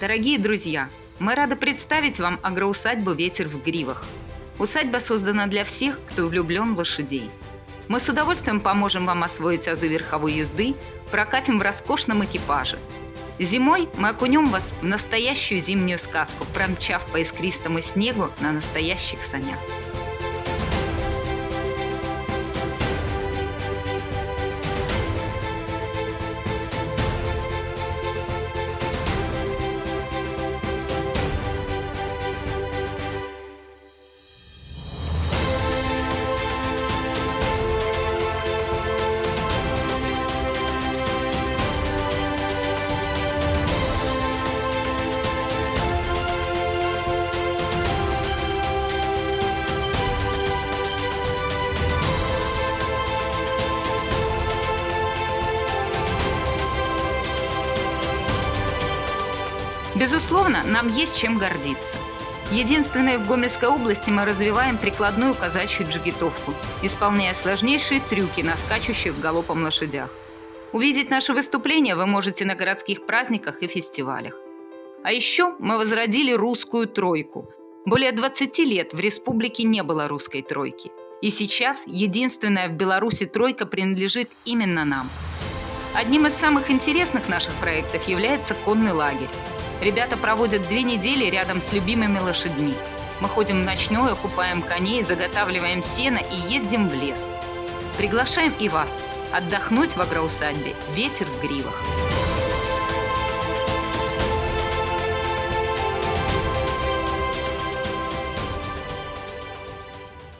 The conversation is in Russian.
Дорогие друзья, мы рады представить вам агроусадьбу «Ветер в гривах». Усадьба создана для всех, кто влюблен в лошадей. Мы с удовольствием поможем вам освоить азы верховой езды, прокатим в роскошном экипаже. Зимой мы окунем вас в настоящую зимнюю сказку, промчав по искристому снегу на настоящих санях. Безусловно, нам есть чем гордиться. Единственное, в Гомельской области мы развиваем прикладную казачью джигитовку, исполняя сложнейшие трюки на скачущих галопом лошадях. Увидеть наши выступления вы можете на городских праздниках и фестивалях. А еще мы возродили русскую тройку. Более 20 лет в республике не было русской тройки. И сейчас единственная в Беларуси тройка принадлежит именно нам. Одним из самых интересных наших проектов является конный лагерь. Ребята проводят 2 недели рядом с любимыми лошадьми. Мы ходим в ночное, купаем коней, заготавливаем сено и ездим в лес. Приглашаем и вас отдохнуть в агроусадьбе «Ветер в гривах».